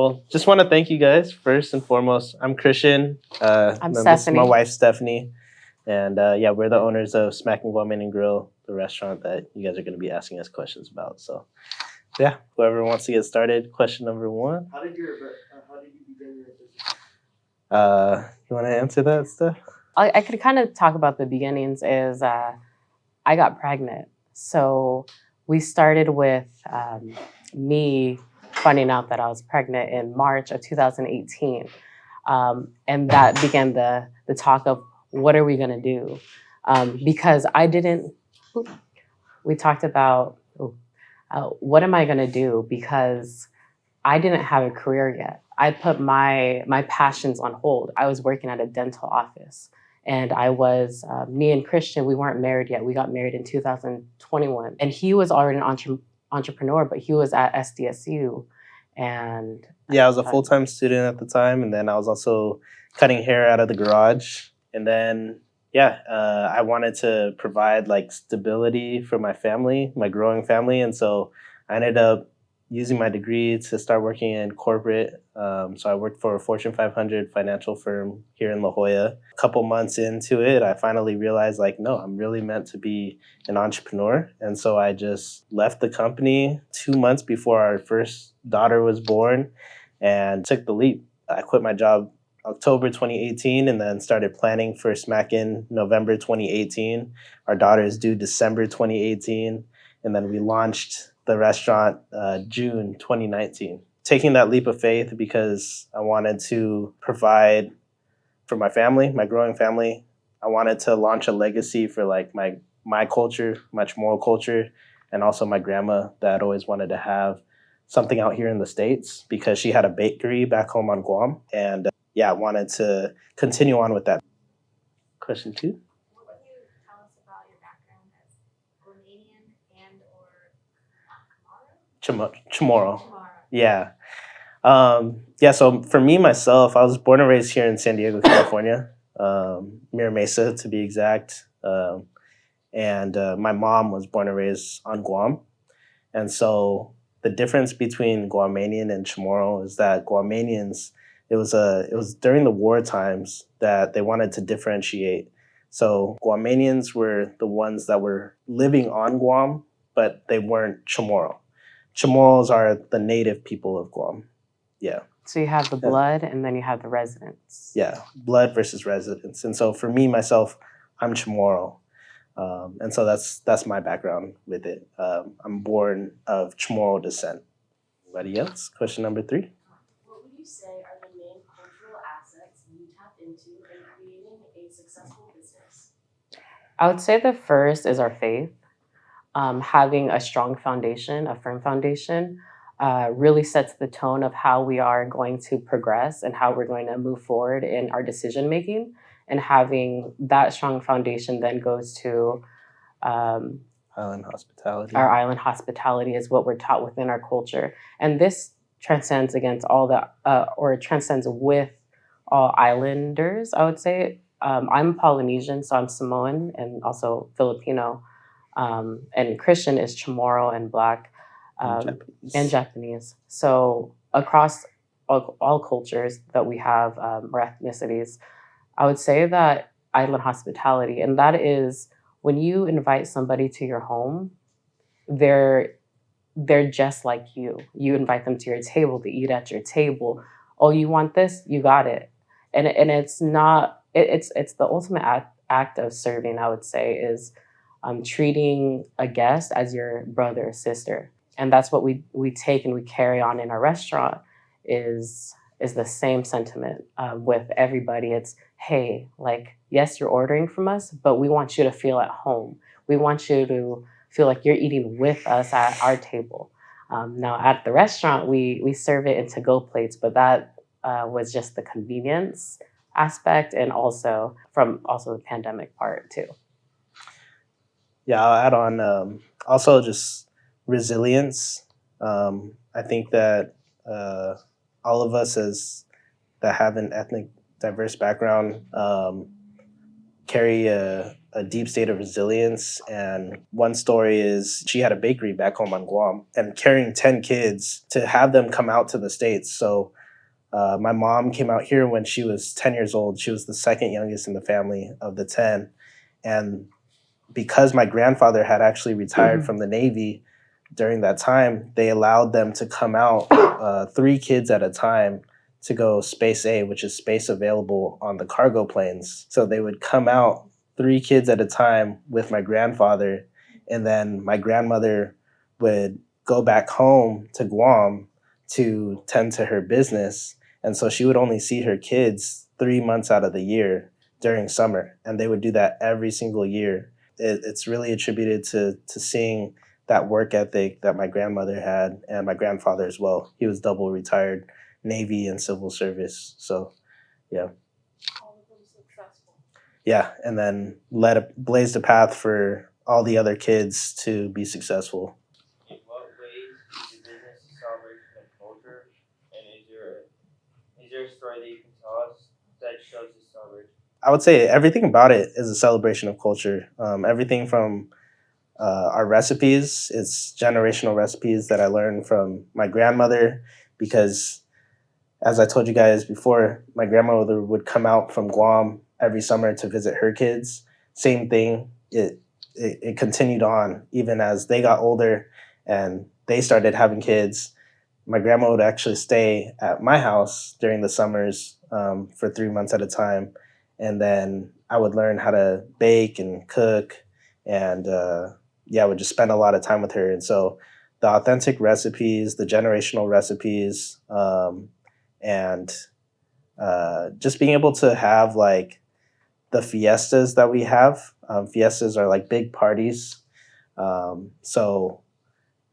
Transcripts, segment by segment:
Well, just want to thank you guys first and foremost. I'm Christian. I'm This is my Steffany. wife, Steffany. And yeah, we're the owners of Smack and Guam and Grill, the restaurant that you guys are going to be asking us questions about. So yeah, whoever wants to get started, question number one. How did you begin your business? You want to answer that, Steph? I could kind of talk about the beginnings. Is I got pregnant, so we started with me finding out that I was pregnant in March of 2018, and that began the talk of what are we gonna do, because I didn't. We talked about what am I gonna do because I didn't have a career yet. I put my passions on hold. I was working at a dental office, and I was me and Christian. We weren't married yet. We got married in 2021, and he was already an entrepreneur, but he was at SDSU, and Yeah, I was a full-time student at the time, and then I was also cutting hair out of the garage. And then yeah, I wanted to provide like stability for my family, my growing family, and so I ended up using my degree to start working in corporate. So I worked for a Fortune 500 financial firm here in La Jolla. A couple months into it, I finally realized like, no, I'm really meant to be an entrepreneur. And so I just left the company 2 months before our first daughter was born and took the leap. I quit my job October 2018 and then started planning for Smack in November 2018. Our daughter is due December 2018. And then we launched the restaurant June 2019. Taking that leap of faith because I wanted to provide for my family, my growing family. I wanted to launch a legacy for like my culture, my Chamorro culture, and also my grandma that always wanted to have something out here in the States because she had a bakery back home on Guam. And yeah, I wanted to continue on with that. Question two. What would you tell us about your background as Romanian and or Chamorro. Chamorro? Yeah. Yeah, so for me, myself, I was born and raised here in San Diego, California, Mira Mesa to be exact. And my mom was born and raised on Guam. And so the difference between Guamanian and Chamorro is that Guamanians, it was during the war times that they wanted to differentiate. So Guamanians were the ones that were living on Guam, but they weren't Chamorro. Chamorros are the native people of Guam. Yeah. So you have the blood, and then you have the residents. Yeah, blood versus residents. And so for me, myself, I'm Chamorro. And so that's my background with it. I'm born of Chamorro descent. Anybody else? Question number three. What would you say are the main cultural assets you tap into in creating a successful business? I would say the first is our faith. Having a strong foundation, a firm foundation, really sets the tone of how we are going to progress and how we're going to move forward in our decision making. And having that strong foundation then goes to Island hospitality. Our island hospitality is what we're taught within our culture. And this transcends against all the, or it transcends with all islanders, I would say. I'm Polynesian, so I'm Samoan and also Filipino. And Christian is Chamorro and Black and Japanese. So across all cultures that we have, or ethnicities, I would say that island hospitality, and that is when you invite somebody to your home, they're just like you. You invite them to your table to eat at your table. Oh, you want this? You got it. And it's not. It's the ultimate act of serving. I would say is treating a guest as your brother or sister, and that's what we take and we carry on in our restaurant. Is the same sentiment with everybody. It's, hey, like, yes, you're ordering from us, but we want you to feel at home. We want you to feel like you're eating with us at our table. Now, at the restaurant, we serve it in to-go plates, but that was just the convenience aspect and also the pandemic part too. Yeah, I'll add on also just resilience. I think that all of us that have an ethnic diverse background carry a a deep state of resilience. And one story is she had a bakery back home on Guam, and carrying 10 kids to have them come out to the States. So my mom came out here when she was 10 years old. She was the second youngest in the family of the 10. And because my grandfather had actually retired from the Navy during that time, they allowed them to come out, 3 kids at a time, to go space A, which is space available on the cargo planes. So they would come out 3 kids at a time with my grandfather, and then my grandmother would go back home to Guam to tend to her business. And so she would only see her kids 3 months out of the year during summer, and they would do that every single year. It's really attributed to seeing that work ethic that my grandmother had, and my grandfather as well. He was double retired, Navy and civil service. So yeah, All of them successful. yeah, and then blazed a path for all the other kids to be successful. In what ways is the business a celebration of culture? And is there a story that you can tell us that shows this celebration? I would say everything about it is a celebration of culture. Everything from our recipes, it's generational recipes that I learned from my grandmother, because as I told you guys before, my grandmother would come out from Guam every summer to visit her kids. Same thing. It continued on even as they got older and they started having kids. My grandma would actually stay at my house during the summers, for 3 months at a time, and then I would learn how to bake and cook, and yeah, I would just spend a lot of time with her. And so the authentic recipes, the generational recipes, and just being able to have like the fiestas that we have. Fiestas are like big parties. So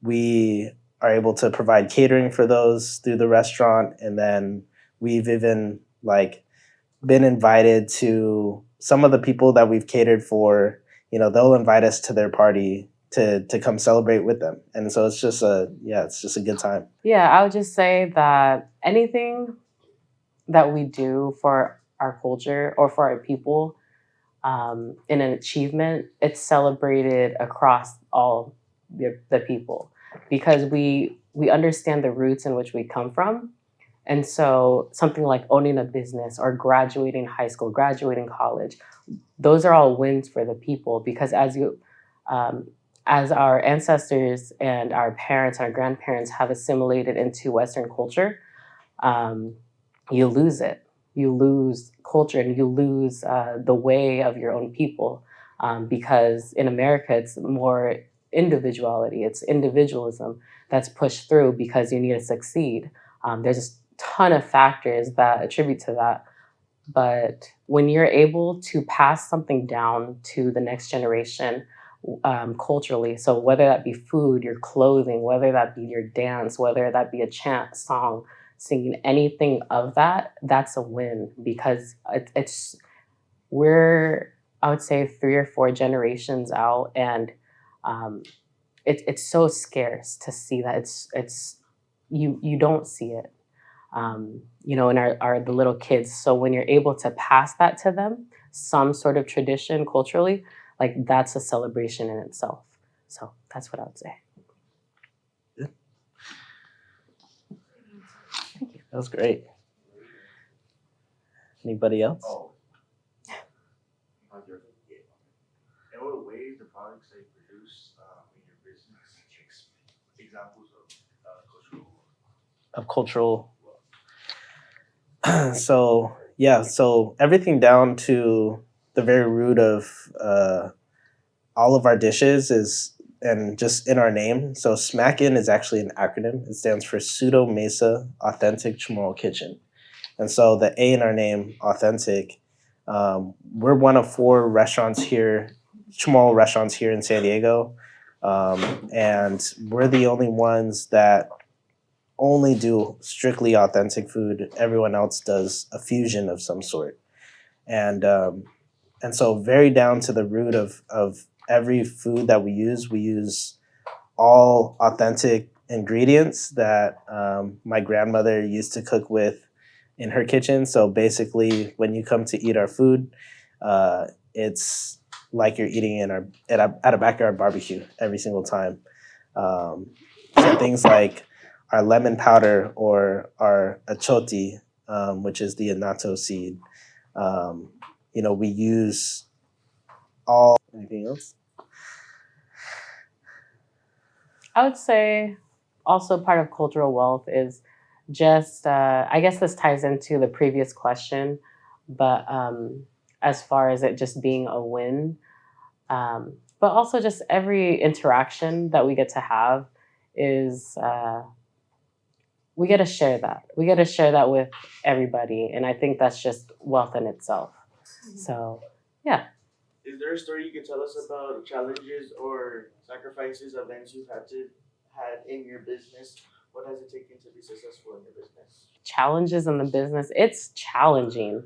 we are able to provide catering for those through the restaurant. And then we've even like been invited to some of the people that we've catered for, they'll invite us to their party to come celebrate with them. And so it's just a good time. Yeah, I would just say that anything that we do for our culture or for our people, in an achievement, it's celebrated across all the people, because we understand the roots in which we come from. And so something like owning a business or graduating high school, graduating college, those are all wins for the people, because as our ancestors and our parents, our grandparents have assimilated into Western culture, you lose it. You lose culture and you lose the way of your own people, because in America it's more individuality, it's individualism that's pushed through because you need to succeed. There's a ton of factors that attribute to that. But when you're able to pass something down to the next generation, culturally, so whether that be food, your clothing, whether that be your dance, whether that be a chant, song, singing, anything of that, that's a win, because we're, I would say, 3 or 4 generations out, and it's so scarce to see that. It's you don't see it, in the little kids. So when you're able to pass that to them, some sort of tradition culturally, like that's a celebration in itself. So that's what I would say. That was great. Anybody else? Oh. In what ways the products they produce in your business examples of cultural? So everything down to the very root of all of our dishes is, and just in our name. So SMACKIN is actually an acronym. It stands for Pseudo Mesa Authentic Chamorro Kitchen. And so the A in our name, authentic, we're one of 4 restaurants here, Chamorro restaurants here in San Diego. And we're the only ones that only do strictly authentic food. Everyone else does a fusion of some sort. And so very down to the root of every food that we use all authentic ingredients that my grandmother used to cook with in her kitchen. So basically, when you come to eat our food, it's like you're eating at a backyard barbecue every single time. So things like our lemon powder or our achoti, which is the annatto seed. We use all. Anything else? I would say also part of cultural wealth is just, I guess this ties into the previous question, but as far as it just being a win, but also just every interaction that we get to have is, we get to share that. We get to share that with everybody. And I think that's just wealth in itself. So, yeah. Is there a story you could tell us about challenges or sacrifices, events you've had in your business? What has it taken to be successful in your business? Challenges in the business, it's challenging.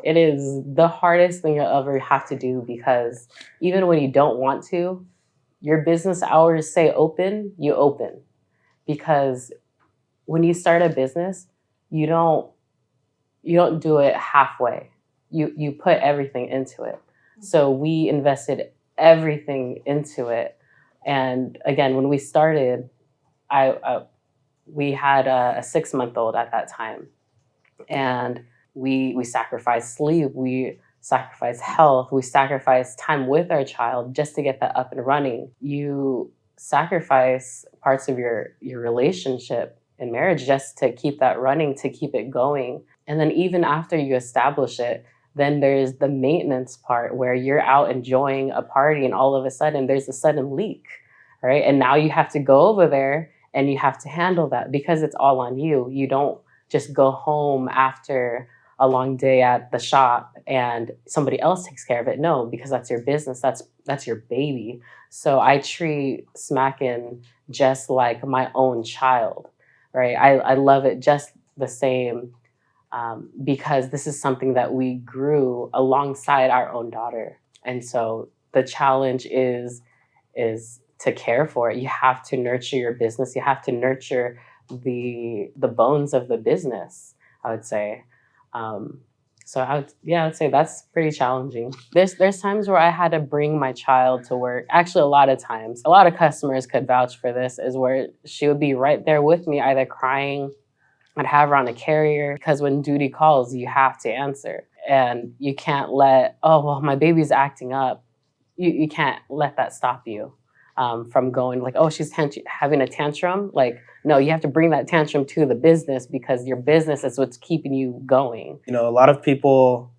It is the hardest thing you'll ever have to do because even when you don't want to, your business hours say open, you open. Because when you start a business, you don't do it halfway. You put everything into it. So we invested everything into it. And again, when we started, we had a 6-month-old at that time, and we sacrificed sleep, we sacrificed health, we sacrificed time with our child just to get that up and running. You sacrifice parts of your relationship and marriage just to keep that running, to keep it going. And then even after you establish it, then there's the maintenance part where you're out enjoying a party and all of a sudden there's a sudden leak, right? And now you have to go over there and you have to handle that because it's all on you. You don't just go home after a long day at the shop and somebody else takes care of it. No, because that's your business. That's your baby. So I treat Smackin' just like my own child, right? I love it just the same. Because this is something that we grew alongside our own daughter. And so the challenge is to care for it. You have to nurture your business. You have to nurture the bones of the business, I would say. So I would say that's pretty challenging. There's times where I had to bring my child to work. Actually, a lot of times. A lot of customers could vouch for this, is where she would be right there with me, either crying. I'd have her on a carrier because when duty calls, you have to answer. And you can't let, oh, well, my baby's acting up. You can't let that stop you from going like, oh, she's having a tantrum. Like, no, you have to bring that tantrum to the business because your business is what's keeping you going. A lot of people,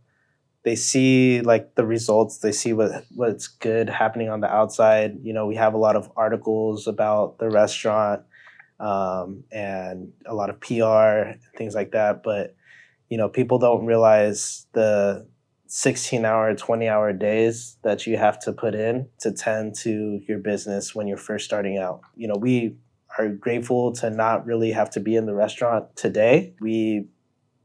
they see like the results, they see what's good happening on the outside. We have a lot of articles about the restaurant, and a lot of PR and things like that. But, people don't realize the 16-hour, 20-hour days that you have to put in to tend to your business when you're first starting out. We are grateful to not really have to be in the restaurant today. We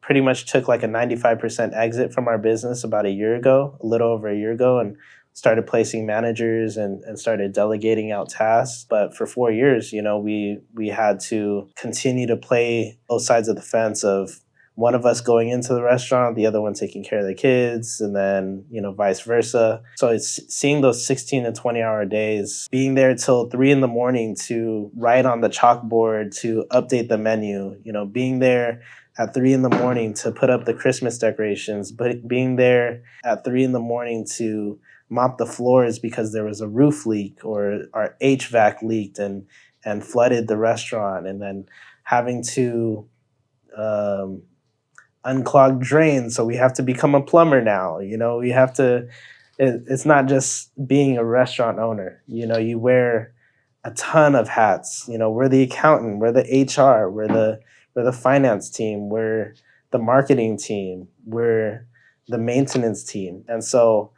pretty much took like a 95% exit from our business about a little over a year ago, and started placing managers and started delegating out tasks. But for 4 years, we had to continue to play both sides of the fence of one of us going into the restaurant, the other one taking care of the kids, and then, vice versa. So it's seeing those 16 and 20-hour days, being there till 3 a.m. to write on the chalkboard, to update the menu, being there at 3 a.m. to put up the Christmas decorations, but being there at 3 a.m. to mop the floors because there was a roof leak or our HVAC leaked and flooded the restaurant, and then having to unclog drains. So we have to become a plumber now. We have to, it's not just being a restaurant owner. You wear a ton of hats. We're the accountant, we're the HR, we're the finance team, we're the marketing team, we're the maintenance team. And so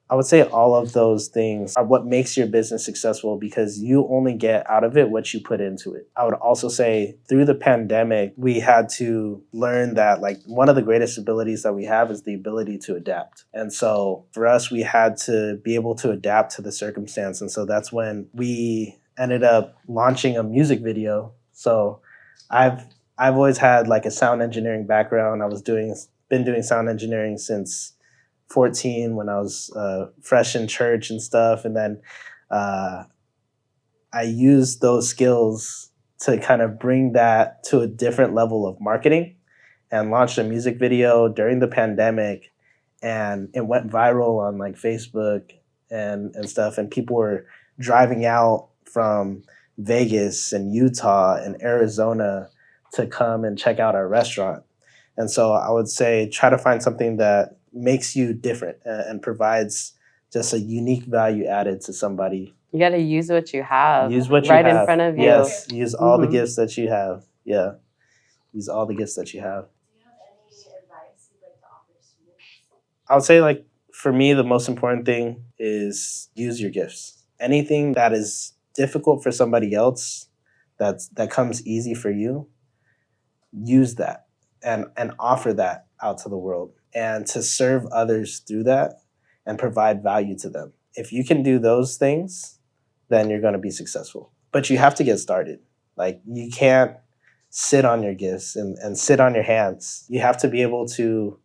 I would say all of those things are what makes your business successful, because you only get out of it what you put into it. I would also say through the pandemic, we had to learn that like one of the greatest abilities that we have is the ability to adapt. And so for us, we had to be able to adapt to the circumstance. And so that's when we ended up launching a music video. So I've always had like a sound engineering background. Been doing sound engineering since 14 when I was fresh in church and stuff. And then I used those skills to kind of bring that to a different level of marketing and launched a music video during the pandemic. And it went viral on like Facebook and stuff. And people were driving out from Vegas and Utah and Arizona to come and check out our restaurant. And so I would say try to find something that makes you different and provides just a unique value added to somebody. You got to use what you have. Use what you right have. in front of you. Yes, use all the Mhm. gifts that you have. Yeah, use all the gifts that you have. Do you have any advice you'd like to offer students? I would say, like, for me, the most important thing is use your gifts. Anything that is difficult for somebody else, that comes easy for you, use that and offer that out to the world and to serve others through that and provide value to them. If you can do those things, then you're going to be successful. But you have to get started. Like, you can't sit on your gifts and sit on your hands. You have to be able to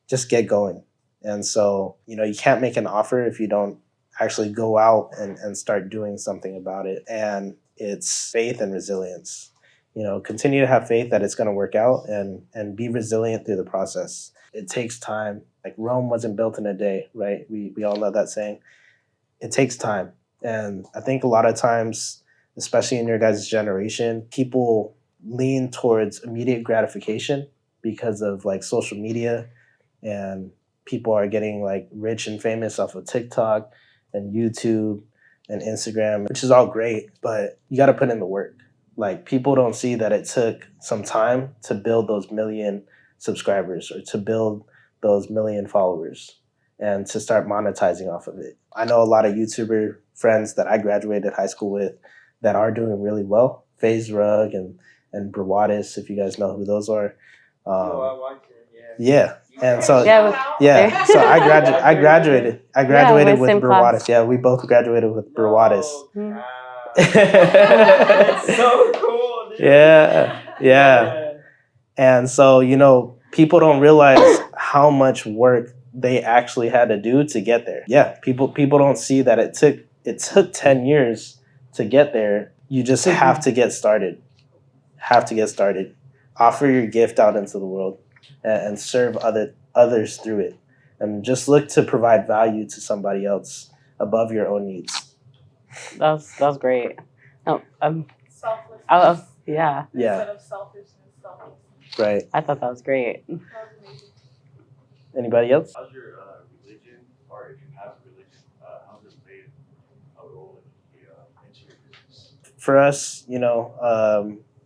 just get going. And so, you can't make an offer if you don't actually go out and start doing something about it. And it's faith and resilience. Continue to have faith that it's going to work out and be resilient through the process. It takes time. Like, Rome wasn't built in a day, right? We all know that saying. It takes time. And I think a lot of times, especially in your guys' generation, people lean towards immediate gratification because of like social media, and people are getting like rich and famous off of TikTok and YouTube and Instagram, which is all great, but you got to put in the work. Like, people don't see that it took some time to build those 1 million subscribers or to build those 1 million followers and to start monetizing off of it. I know a lot of YouTuber friends that I graduated high school with that are doing really well. FaZe Rug and Brawadis, if you guys know who those are. I watch it, Yeah. And so Yeah, so I graduated with with same Brawadis. class. Yeah, we both graduated with Brawadis. Mm. That's so cool, dude. Yeah. And so, people don't realize how much work they actually had to do to get there. Yeah, people don't see that it took 10 years to get there. You just have to get started. Offer your gift out into the world and serve others through it. And just look to provide value to somebody else above your own needs. That was great. Oh, Selflessness yeah, instead of selfishness. Right. I thought that was great. That was amazing. Anybody else? How's your religion, or if you have a religion, how's it played a role into your business? For us,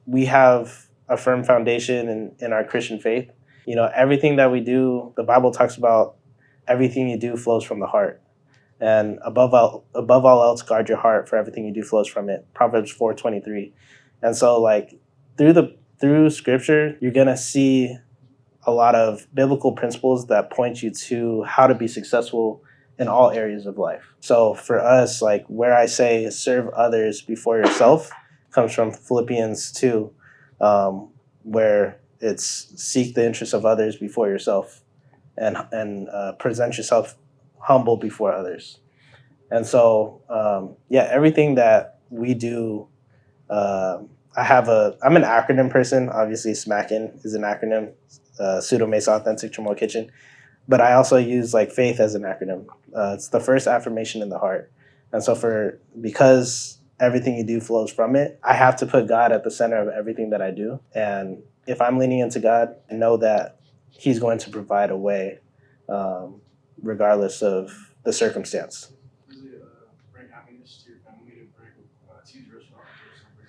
we have a firm foundation in our Christian faith. Everything that we do, the Bible talks about everything you do flows from the heart. And above all else, guard your heart, for everything you do flows from it. Proverbs 4:23. And so, like, through scripture, you're gonna see a lot of biblical principles that point you to how to be successful in all areas of life. So for us, like, where I say serve others before yourself comes from Philippians 2, where it's seek the interests of others before yourself and present yourself humble before others. And so, everything that we do, I'm an acronym person. Obviously, SMACKIN is an acronym, Pseudo Mesa Authentic Chamorro Kitchen. But I also use like faith as an acronym. It's the first affirmation in the heart. And so because everything you do flows from it, I have to put God at the center of everything that I do. And if I'm leaning into God, I know that He's going to provide a way, regardless of the circumstance. Does it bring happiness to your family to bring to your restaurant or something?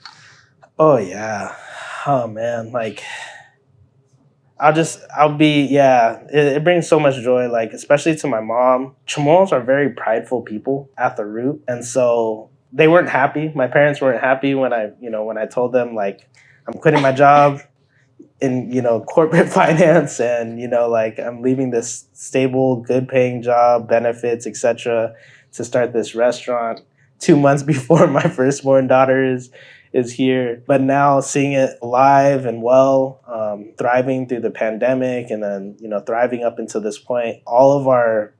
Oh yeah. Oh man. Like, it brings so much joy, like, especially to my mom. Chamorros are very prideful people at the root. And so they weren't happy. My parents weren't happy when I told them, like, I'm quitting my job in, corporate finance and, like, I'm leaving this stable, good paying job, benefits, etc., to start this restaurant 2 months before my firstborn daughter is here. But now seeing it alive and well, thriving through the pandemic, and then, thriving up until this point, all of our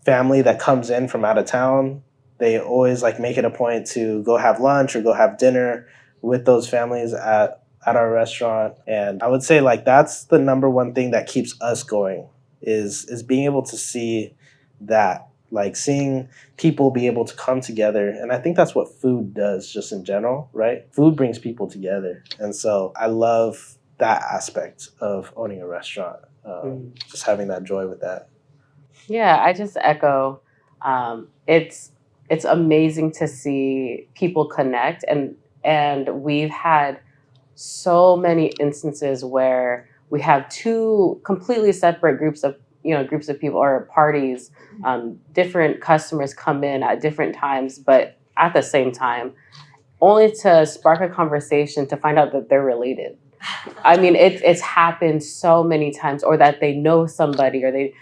family that comes in from out of town, they always like make it a point to go have lunch or go have dinner with those families at our restaurant. And I would say like that's the number one thing that keeps us going is being able to see that, like seeing people be able to come together. And I think that's what food does just in general, right? Food brings people together. And so I love that aspect of owning a restaurant, just having that joy with that. Yeah, I just echo. It's amazing to see people connect, and we've had so many instances where we have two completely separate groups of people or parties, different customers come in at different times, but at the same time, only to spark a conversation to find out that they're related. I mean, it's happened so many times, or that they know somebody, or they,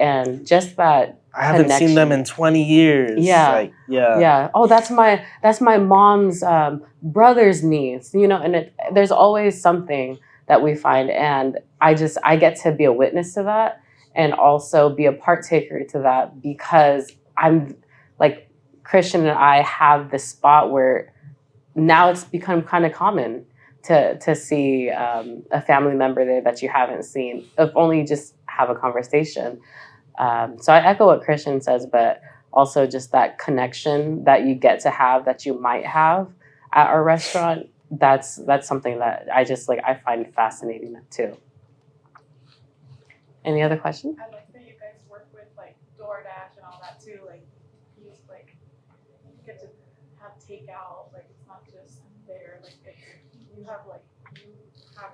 and just that I haven't seen them connection. in 20 years. Yeah. Like, yeah. Yeah. Oh, that's my mom's brother's niece. And there's always something that we find, and I get to be a witness to that, and also be a partaker to that, because I'm like Christian and I have this spot where now it's become kind of common to see a family member there that you haven't seen, if only you just have a conversation. So I echo what Christian says, but also just that connection that you get to have, that you might have at our restaurant. That's something that I find fascinating too. Any other questions? I like that you guys work with like DoorDash and all that too. Like you just like get to have takeout. Like it's not just there. Like you have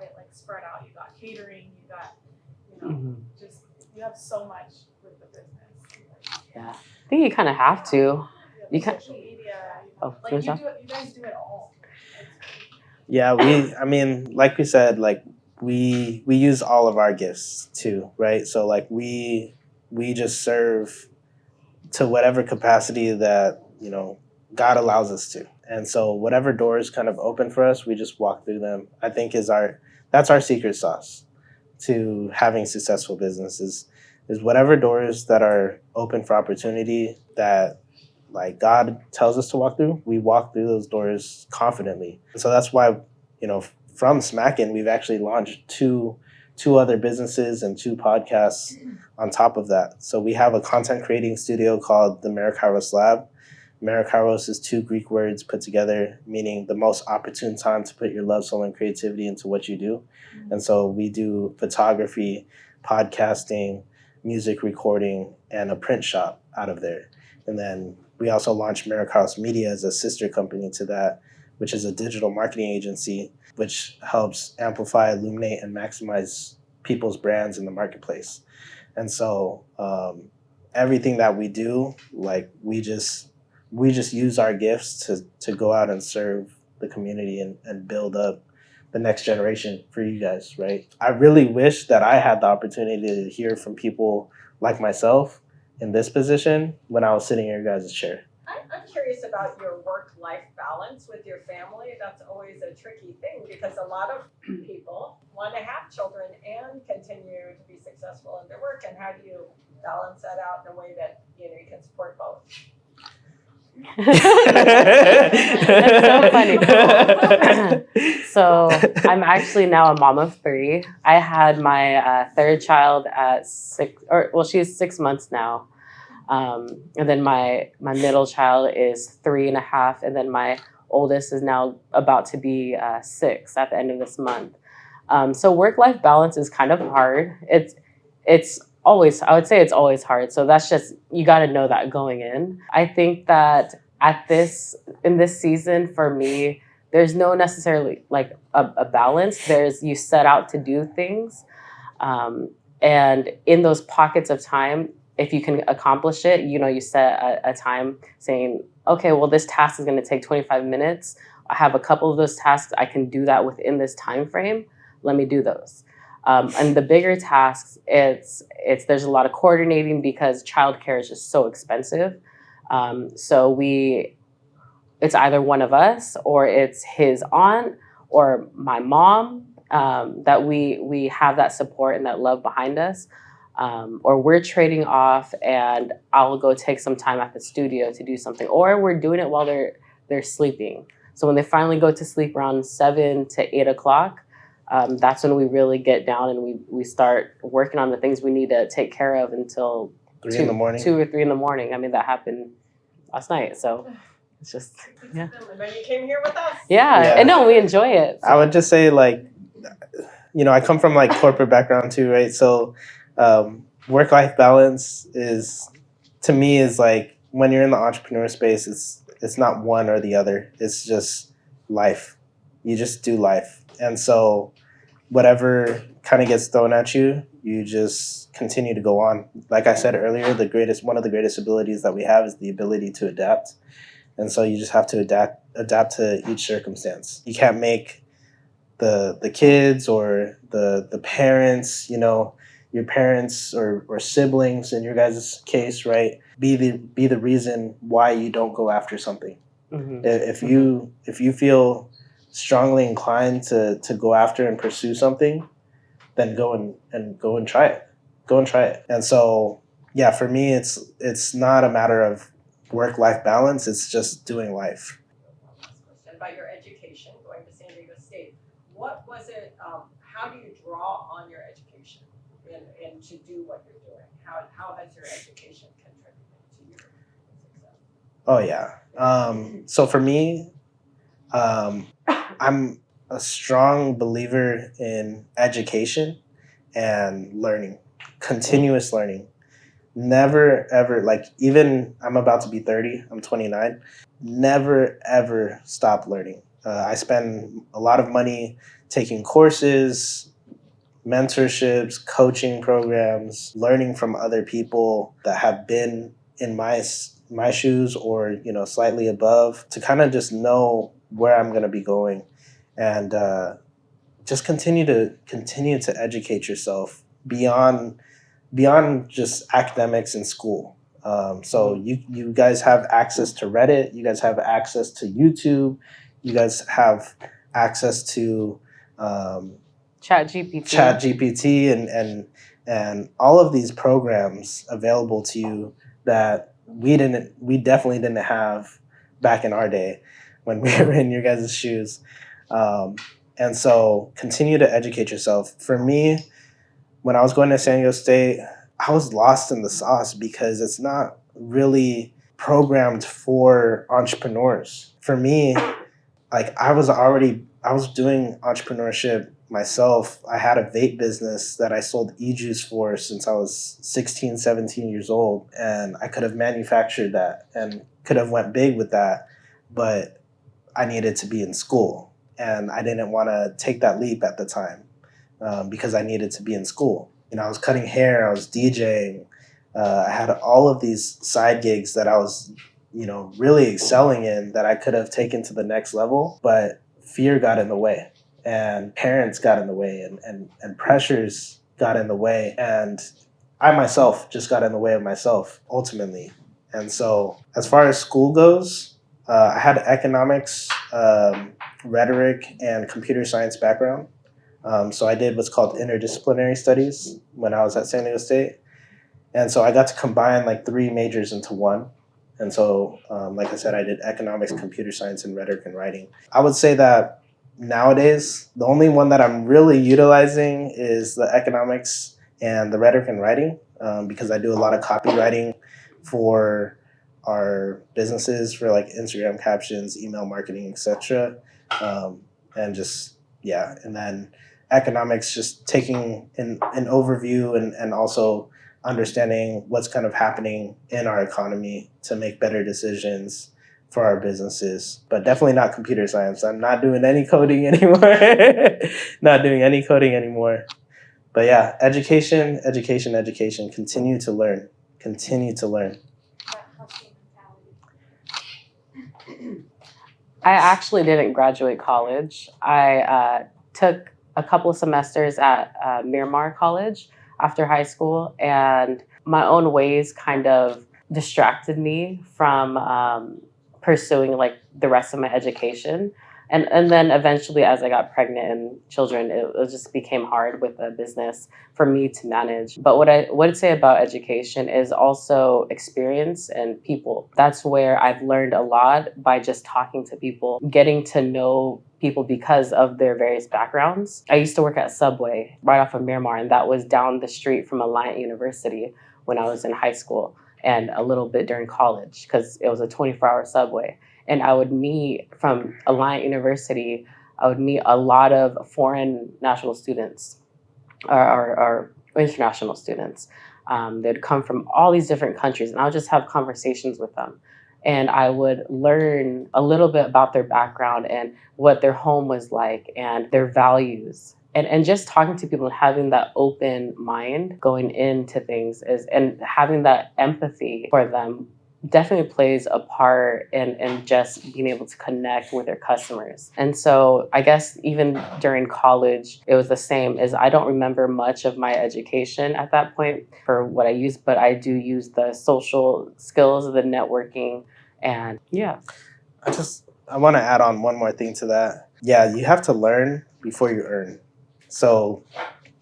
it like spread out. You got catering. You got just you have so much with the business. Yeah, I think you kind of have to. You have social media. Like you guys do it all. Yeah, I mean, like we said, like we use all of our gifts too, right? So like we just serve to whatever capacity that, God allows us to. And so whatever doors kind of open for us, we just walk through them. I think that's our secret sauce to having successful businesses is whatever doors that are open for opportunity that like God tells us to walk through, we walk through those doors confidently. And so that's why, from Smackin', we've actually launched two other businesses and 2 podcasts on top of that. So we have a content creating studio called the Merikairos Lab. Merikairos is 2 Greek words put together, meaning the most opportune time to put your love, soul, and creativity into what you do. And so we do photography, podcasting, music recording, and a print shop out of there. And then we also launched Merikairos Media as a sister company to that, which is a digital marketing agency, which helps amplify, illuminate, and maximize people's brands in the marketplace. And so everything that we do, like we just use our gifts to go out and serve the community and build up the next generation for you guys, right? I really wish that I had the opportunity to hear from people like myself in this position when I was sitting in your guys' chair. I'm curious about your work-life balance with your family. That's always a tricky thing because a lot of people want to have children and continue to be successful in their work. And how do you balance that out in a way that you can support both? That's so funny. So I'm actually now a mom of 3. I had my 3rd child at 6, she's 6 months now. And then my middle child is 3.5, and then my oldest is now about to be 6 at the end of this month. So work-life balance is kind of hard. It's always, I would say it's always hard. So that's just, you got to know that going in. I think that in this season for me, there's no necessarily like a balance. You set out to do things. And in those pockets of time, if you can accomplish it, you set a time saying, okay, well, this task is going to take 25 minutes. I have a couple of those tasks. I can do that within this time frame. Let me do those. And the bigger tasks, there's a lot of coordinating because childcare is just so expensive. So it's either one of us or it's his aunt or my mom, that we have that support and that love behind us. or we're trading off and I'll go take some time at the studio to do something, or we're doing it while they're sleeping. So when they finally go to sleep around 7 to 8 o'clock, that's when we really get down and we start working on the things we need to take care of until 3 in the morning. 2 or 3 in the morning. I mean, that happened last night. So it's just, yeah. And then you came here with us. Yeah. And no, we enjoy it. So. I would just say, like, I come from like corporate background too, right? So work-life balance is, to me, is like when you're in the entrepreneur space, it's not one or the other. It's just life. You just do life. And so whatever kind of gets thrown at you, you just continue to go on. Like I said earlier, one of the greatest abilities that we have is the ability to adapt. And so you just have to adapt to each circumstance. You can't make the kids or the parents, your parents or siblings in your guys' case, right, be the reason why you don't go after something. Mm-hmm. If you feel strongly inclined to go after and pursue something, then go and try it. Go and try it. And so, yeah, for me, it's not a matter of work-life balance. It's just doing life. About your education, going to San Diego State, what was it? How do you draw on your education and to do what you're doing? How has your education contributed to your success? Oh yeah. So for me, I'm a strong believer in education and learning, continuous learning. Never, ever, like, even I'm about to be 30, I'm 29, never, ever stop learning. I spend a lot of money taking courses, mentorships, coaching programs, learning from other people that have been in my shoes or, slightly above, to kind of just know where I'm going to be going, and just continue to educate yourself beyond just academics in school. So you guys have access to Reddit, you guys have access to YouTube, you guys have access to ChatGPT and all of these programs available to you that we definitely didn't have back in our day when we were in your guys' shoes. And so continue to educate yourself. For me, when I was going to San Diego State, I was lost in the sauce because it's not really programmed for entrepreneurs. For me, like, I was doing entrepreneurship myself. I had a vape business that I sold e-juice for since I was 16, 17 years old. And I could have manufactured that and could have went big with that, but I needed to be in school. And I didn't want to take that leap at the time because I needed to be in school. I was cutting hair, I was DJing. I had all of these side gigs that I was, really excelling in that I could have taken to the next level, but fear got in the way and parents got in the way and pressures got in the way. And I myself just got in the way of myself ultimately. And so as far as school goes, I had economics, rhetoric, and computer science background. So I did what's called interdisciplinary studies when I was at San Diego State. And so I got to combine like 3 majors into one. And so, like I said, I did economics, computer science, and rhetoric and writing. I would say that nowadays, the only one that I'm really utilizing is the economics and the rhetoric and writing, because I do a lot of copywriting for our businesses, for like Instagram captions, email marketing, etc. And just, yeah. And then economics, just taking an overview and also understanding what's kind of happening in our economy to make better decisions for our businesses, but definitely not computer science. I'm not doing any coding anymore. Not doing any coding anymore. But yeah, education. Continue to learn. I actually didn't graduate college. I took a couple of semesters at Miramar College after high school, and my own ways kind of distracted me from pursuing like the rest of my education. And then eventually, as I got pregnant and children, it just became hard with the business for me to manage. But what I would say about education is also experience and people. That's where I've learned a lot by just talking to people, getting to know people because of their various backgrounds. I used to work at Subway right off of Miramar, and that was down the street from Alliant University when I was in high school and a little bit during college because it was a 24-hour Subway. And I would meet from Alliant University, I would meet a lot of foreign national students or international students. They'd come from all these different countries, and I would just have conversations with them. And I would learn a little bit about their background and what their home was like and their values. And just talking to people and having that open mind going into things and having that empathy for them definitely plays a part in just being able to connect with their customers. And so I guess even during college, it was the same as I don't remember much of my education at that point for what I used, but I do use the social skills, the networking, and yeah. I want to add on one more thing to that. Yeah, you have to learn before you earn. So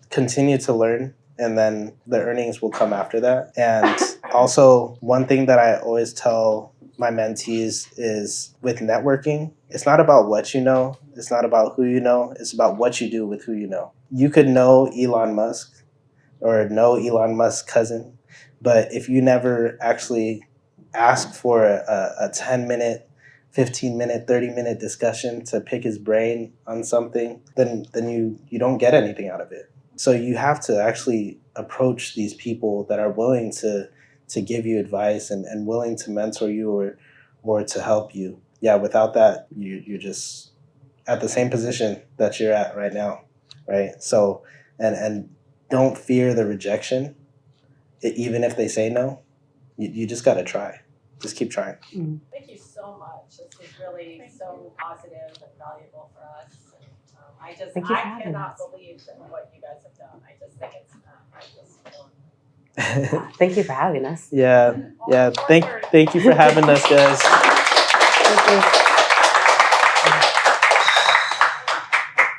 continue to learn, and then the earnings will come after that. And also, one thing that I always tell my mentees is with networking, it's not about what you know, it's not about who you know, it's about what you do with who you know. You could know Elon Musk or know Elon Musk's cousin, but if you never actually ask for a 10-minute, 15-minute, 30-minute discussion to pick his brain on something, then you don't get anything out of it. So you have to actually approach these people that are willing to give you advice and willing to mentor you or to help you. Yeah, without that, you're just at the same position that you're at right now, right? So, and don't fear the rejection, even if they say no. You just got to try. Just keep trying. Thank you so much. This is really so positive and valuable for us. And, Thank you for I having cannot us. believe what you guys have done. I just think it's, Thank you for having us. Yeah. Thank you for having us, guys. Thank you.